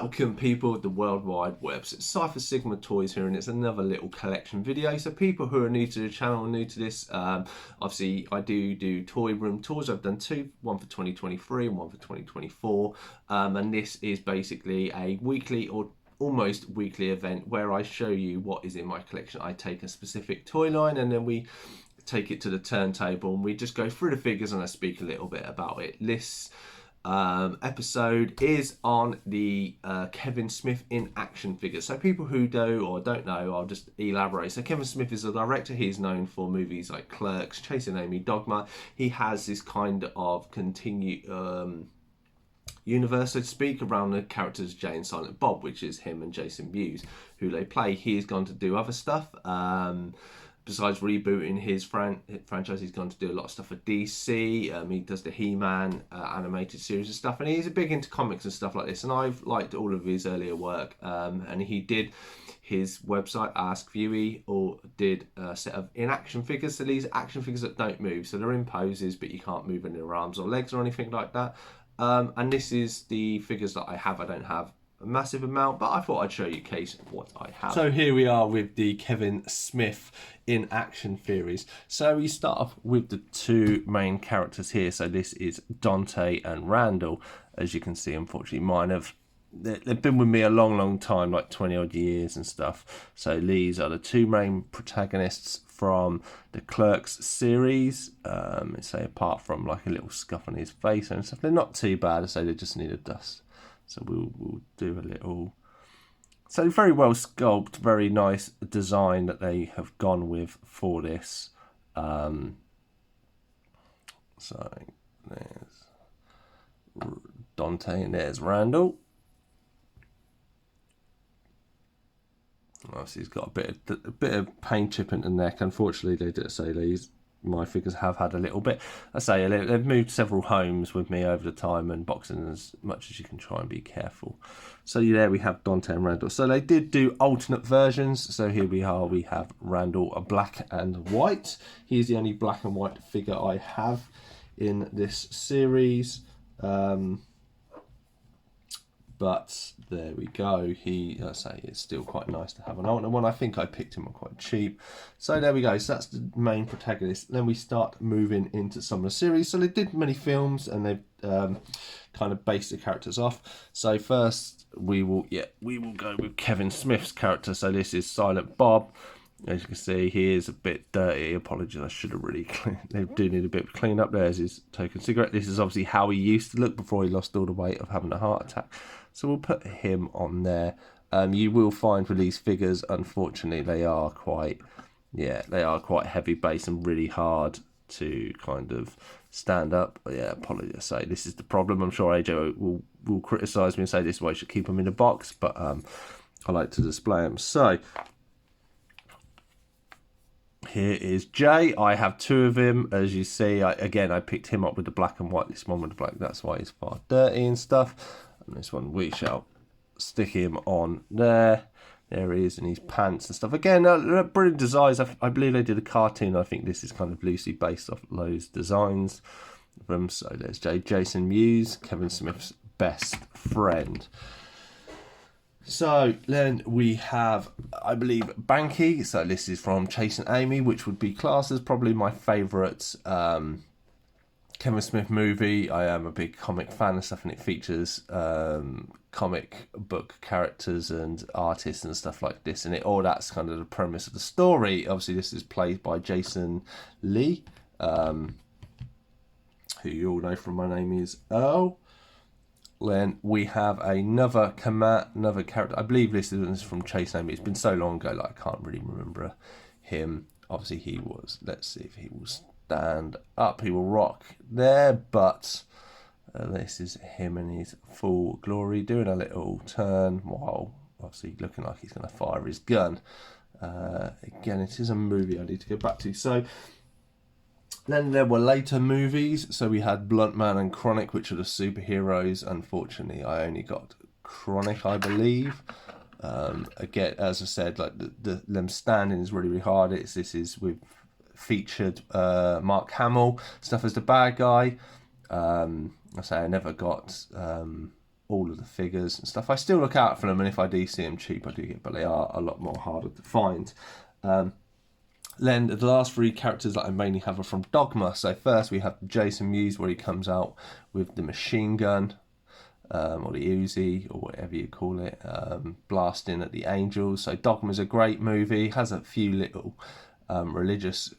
Welcome people of the World Wide Web. So it's Cypher Sigma Toys here, and it's another little collection video. So people who are new to the channel, new to this, obviously I do toy room tours. I've done two, one for 2023 and one for 2024. And this is basically a weekly or almost weekly event where I show you what is in my collection. I take a specific toy line and then we take it to the turntable and we just go through the figures and I speak a little bit about it. This episode is on the Kevin Smith in action figures. So people who do or don't know, I'll just elaborate. So Kevin Smith is a director. He's known for movies like Clerks, Chasing Amy, Dogma. He has this kind of universe, so to speak, around the characters Jay and Silent Bob, which is him and Jason Mewes, who they play. He's gone to do other stuff. Besides rebooting his franchise, he's gone to do a lot of stuff for DC. He does the He-Man animated series and stuff, and he's a big into comics and stuff like this. And I've liked all of his earlier work. And he did his website Ask Viewy, or did a set of in-action figures. So these action figures that don't move, so they're in poses, but you can't move in their arms or legs or anything like that. And this is the figures that I have. I don't have a massive amount, but I thought I'd show you a case of what I have. So here we are with the Kevin Smith in action theories. So we start off with the two main characters here. So this is Dante and Randall. As you can see, unfortunately, they've been with me a long time, like 20 odd years and stuff. So these are the two main protagonists from the Clerks series. Say apart from like a little scuff on his face and stuff, they're not too bad. I say they just need a dust. So we'll do a little. So very well sculpted, very nice design that they have gone with for this. So there's Dante and there's Randall. Obviously, he's got a bit of paint chip in the neck. Unfortunately, they did say my figures have had a little bit. They've moved several homes with me over the time and boxing as much as you can try and be careful. So there we have Dante and Randall. So they did do alternate versions. So here we are. We have Randall a black and white. He's the only black and white figure I have in this series. But there we go. I say it's still quite nice to have an alternate one. I think I picked him up quite cheap. So there we go. So that's the main protagonist. Then we start moving into some of the series. So they did many films and they've kind of based the characters off. So first we will go with Kevin Smith's character. So this is Silent Bob. As you can see, he is a bit dirty. Apologies, I should have really they do need a bit of clean up. There's his token cigarette. This is obviously how he used to look before he lost all the weight of having a heart attack. So we'll put him on there. You will find with these figures, unfortunately, they are quite heavy base and really hard to kind of stand up. But yeah, apologies. I say this is the problem. I'm sure AJ will criticise me and say this is why I should keep them in a box. But I like to display them. So here is Jay. I have two of him. As you see, I picked him up with the black and white. This one with the black. That's why he's far dirty and stuff. And this one we shall stick him on there. There he is in his pants and stuff. Again, brilliant designs. I believe they did a cartoon. I think this is kind of loosely based off those designs. So there's Jason Mewes, Kevin Smith's best friend. So then we have, I believe, Banky. So this is from Chasing Amy, which would be classed as probably my favourite Kevin Smith movie. I am a big comic fan and stuff, and it features comic book characters and artists and stuff like this. And that's kind of the premise of the story. Obviously, this is played by Jason Lee, who you all know from My Name Is Earl. Then we have another character. I believe this is from Chase Amy. It's been so long ago, like I can't really remember him. Obviously, he was. Let's see if he will stand up. He will rock there, but this is him in his full glory, doing a little turn while obviously looking like he's going to fire his gun. Again, it is a movie I need to go back to. So then there were later movies. So we had Blunt Man and Chronic, which are the superheroes. Unfortunately, I only got Chronic, I believe. Again, as I said, like them standing is really hard. This is with featured Mark Hamill stuff as the bad guy. I say I never got all of the figures and stuff. I still look out for them, and if I do see them cheap, I do get, but they are a lot more harder to find. Then the last 3 characters that I mainly have are from Dogma. So first we have Jason Mewes, where he comes out with the machine gun, or the Uzi, or whatever you call it, blasting at the angels. So Dogma's a great movie, has a few little religious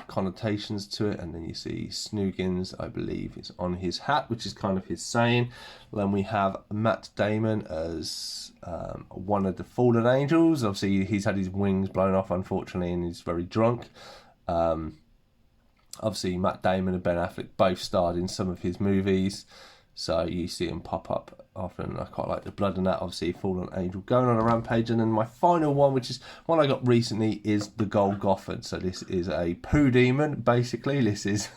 connotations to it, and then you see Snoogans, I believe, is on his hat, which is kind of his saying. Then we have Matt Damon as one of the fallen angels. Obviously he's had his wings blown off, unfortunately, and he's very drunk. Obviously Matt Damon and Ben Affleck both starred in some of his movies, so you see him pop up often. I quite like the blood and that. Obviously fallen angel going on a rampage. And then my final one, which is one I got recently, is the Golgothan. So this is a poo demon, basically. This is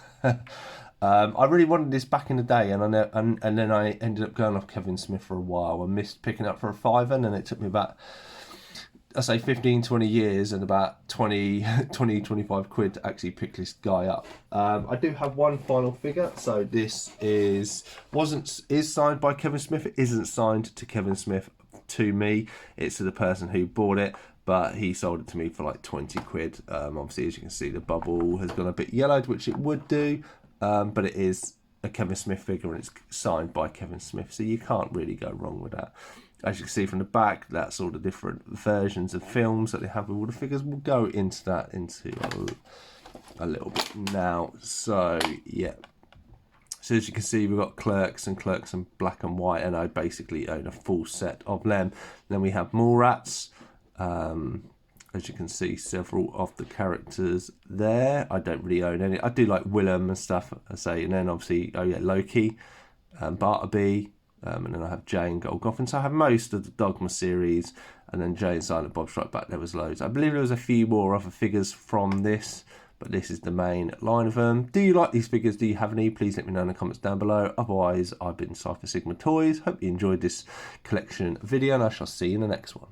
I really wanted this back in the day, and then I ended up going off Kevin Smith for a while. I missed picking up for a £5, and it took me about, I say 15-20 years and about 20-25 quid to actually pick this guy up. I do have one final figure. So this is signed by Kevin Smith. It isn't signed to Kevin Smith to me. It's to the person who bought it, but he sold it to me for like 20 quid. Obviously, as you can see, the bubble has gone a bit yellowed, which it would do, but it is a Kevin Smith figure and it's signed by Kevin Smith, so you can't really go wrong with that. As you can see from the back, that's all the different versions of films that they have with all the figures. We'll go into that a little bit now. So, yeah. So as you can see, we've got Clerks and Black and White, and I basically own a full set of them. Then we have Mallrats. As you can see, several of the characters there. I don't really own any. I do like Willem and stuff, I say. And then obviously, Loki, Bartleby. And then I have Jay and Golgothan. So I have most of the Dogma series, and then Jay and Silent Bob Strike Back. There was loads. I believe there was a few more other figures from this, but this is the main line of them. Do you like these figures? Do you have any? Please let me know in the comments down below. Otherwise, I've been Cypher Sigma Toys. Hope you enjoyed this collection video, and I shall see you in the next one.